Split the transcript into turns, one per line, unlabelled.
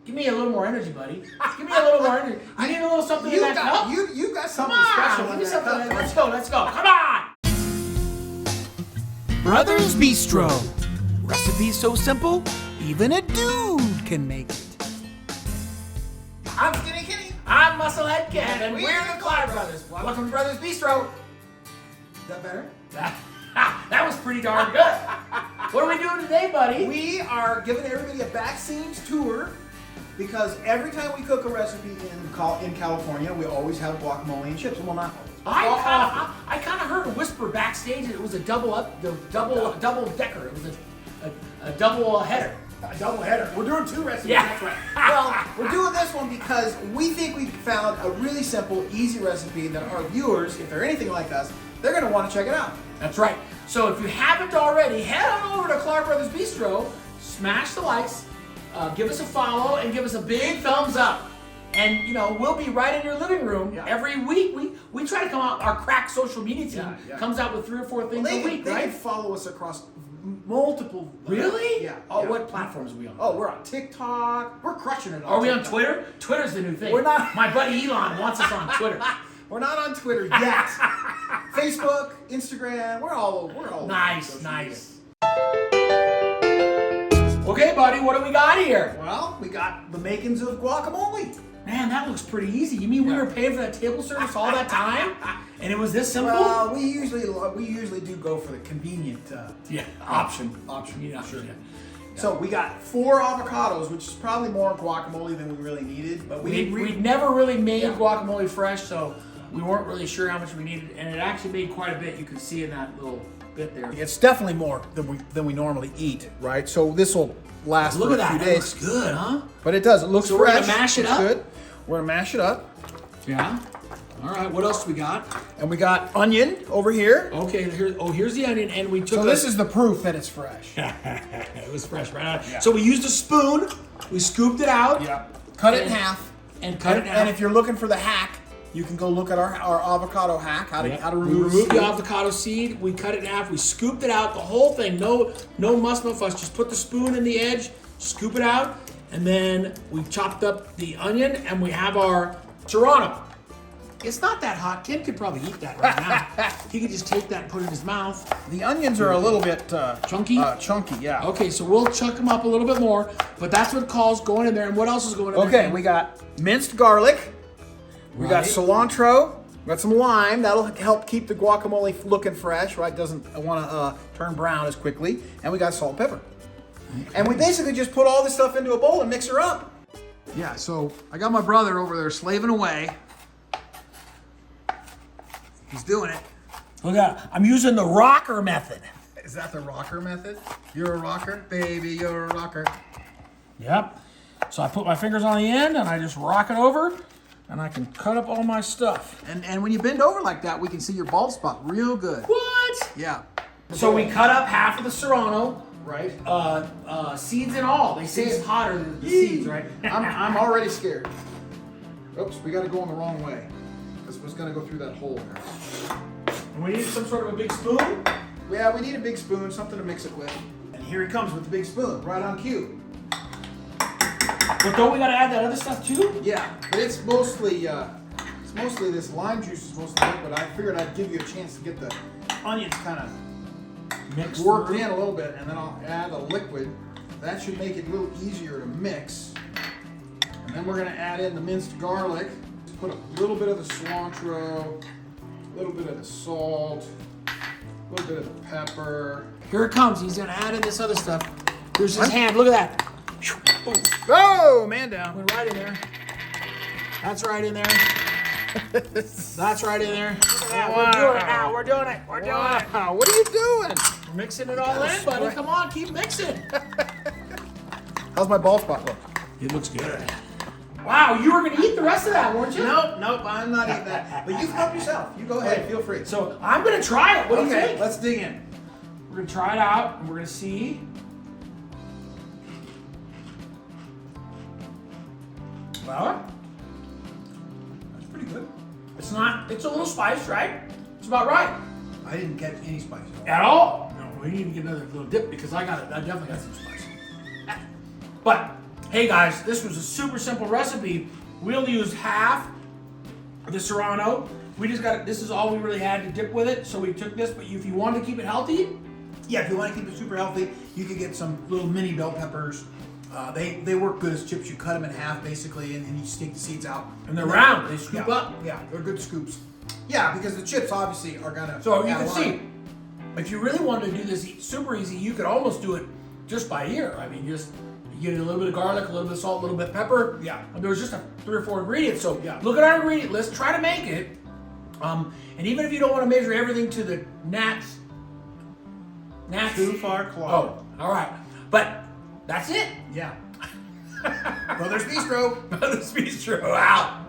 Give me a little more energy, buddy. Give me a little more energy. You need a little something in that cup?
You got something
Come on,
special
give
in
me
that
something.
cup.
Let's go. Come on.
Brothers Bistro. Recipes so simple, even a dude can make it.
I'm Skinny Kitty.
I'm Musclehead Kev, and
We're
we're the Klar Brothers. Welcome to Brothers Bistro.
Is that better?
That was pretty darn good. What are we doing today, buddy?
We are giving everybody a backstage tour because every time we cook a recipe in California, we always have guacamole and chips. Well, not always.
I kind of heard a whisper backstage. It was a double decker. It was a double header.
A double header. We're doing two recipes.
Yeah.
That's right. Well, we're doing this one because we think we found a really simple, easy recipe that our viewers, if they're anything like us, they're going to want to check it out.
That's right. So if you haven't already, head on over to Klar Brothers Bistro, smash the likes, give us a follow, and give us a big thumbs up. And we'll be right in your living room every week. We try to come out. Our crack social media team comes out with 3 or 4 things a week,
They
right?
can follow us across multiple.
Really?
Yeah.
Oh,
yeah.
what platforms are we on?
Oh, we're on TikTok. We're crushing it.
Are we on
TikTok.
Twitter? Twitter's the new thing.
We're not.
My buddy Elon wants us on Twitter.
We're not on Twitter yet. Facebook, Instagram, we're all over. We're all over
Nice,
social
nice. Okay, buddy, what do we got here?
media. Well, we got the makings of guacamole.
Man, that looks pretty easy. You mean we were paying for that table service all that time, and it was this simple?
Well, we usually do go for the convenient option.
Yeah,
Sure.
yeah.
So we got 4 avocados, which is probably more guacamole than we really needed. But
We'd never really made guacamole fresh, so we weren't really sure how much we needed, and it actually made quite a bit. You can see in that little bit there.
It's definitely more than we normally eat, right? So this will last
Look
for
at
a
that.
few
That
days.
looks good, huh?
But it does. It looks
So
fresh.
we're gonna mash it
Looks
up?
Good. We're gonna mash it up,
Yeah. All right. What else do we got?
and we got onion over here.
Okay. Here's the onion, and we took.
So this is the proof that it's fresh.
It was fresh, right?
Yeah.
So we used a spoon. We scooped it out.
Yeah. Cut it in half.
And cut it in half.
And if you're looking for the hack, you can go look at our avocado hack. How to
We
remove
removed the
seed.
avocado seed. We cut it in half. We scooped it out. The whole thing. No muss, no fuss. Just put the spoon in the edge. Scoop it out, and then we chopped up the onion, and we have our Serrano. It's not that hot. Ken could probably eat that right now. He could just take that and put it in his mouth.
The onions are a little bit
Chunky?
Chunky, yeah.
Okay, so we'll chuck them up a little bit more, but that's what calls going in there. And what else is going in there?
Okay, we got minced garlic. We got
Right.
cilantro. We got some lime. That'll help keep the guacamole looking fresh, right? Doesn't want to turn brown as quickly. And we got salt and pepper. And we basically just put all this stuff into a bowl and mix her up. Yeah, so I got my brother over there slaving away. He's doing it.
Look at that. I'm using the rocker method.
Is that the rocker method? You're a rocker? Baby, you're a rocker.
Yep. So I put my fingers on the end, and I just rock it over, and I can cut up all my stuff.
And when you bend over like that, we can see your bald spot real good.
What?
Yeah.
So we cut up half of the Serrano,
Right?
seeds and all. They say it's hotter than the seeds, right?
I'm already scared. Oops, we got to go in the wrong way. This was going to go through that hole there.
And we need some sort of a big spoon.
Yeah, we need a big spoon, something to mix it with. And here he comes with the big spoon, right on cue.
But don't we gotta add that other stuff too?
Yeah, but it's mostly this lime juice is mostly it, but I figured I'd give you a chance to get the onions kind of
Mixed
worked
through.
in a little bit, and then I'll add a liquid. That should make it a little easier to mix. And then we're gonna add in the minced garlic. Put a little bit of the cilantro, a little bit of the salt, a little bit of the pepper.
Here it comes. He's gonna add in this other stuff. Here's his hand. Look at that.
Oh, man down.
Went right in there. That's right in there. That's right in there. Look at that. We're doing it now. We're doing it. We're doing it.
Wow, what are you doing?
We're mixing it all in, buddy. Come on, keep mixing.
How's my ball spot look?
It looks good. Wow, you were gonna eat the rest of that, weren't you?
Nope, I'm not eating that. But you help yourself. You go ahead, feel free.
So I'm gonna try it. What do you think?
Let's dig in.
We're gonna try it out, and we're gonna see. Well,
That's pretty good.
it's not. It's a little spiced, right? It's about right.
I didn't catch any spice
At all. No, we need to get another little dip because I definitely got some spice. But Hey guys, this was a super simple recipe. We only used half of the Serrano. We just got, this is all we really had to dip with it, so we took this, but if you want to keep it healthy,
Yeah, if you want to keep it super healthy, you could get some little mini bell peppers. They work good as chips. You cut them in half basically, and you just take the seeds out.
and they're round, they scoop
Yeah,
up.
yeah, they're good scoops. Yeah, because the chips obviously are gonna.
So you
add
can
a lot.
see, if you really wanted to do this super easy, you could almost do it just by ear. I mean, just you get a little bit of garlic, a little bit of salt, a little bit of pepper.
Yeah.
And there was just 3 or 4 ingredients. So
Yeah.
look at our ingredient list, try to make it. And even if you don't want to measure everything to the gnats.
Too far, Klar.
Oh, all right. But that's it.
Yeah. Brothers Bistro.
Brothers Bistro out.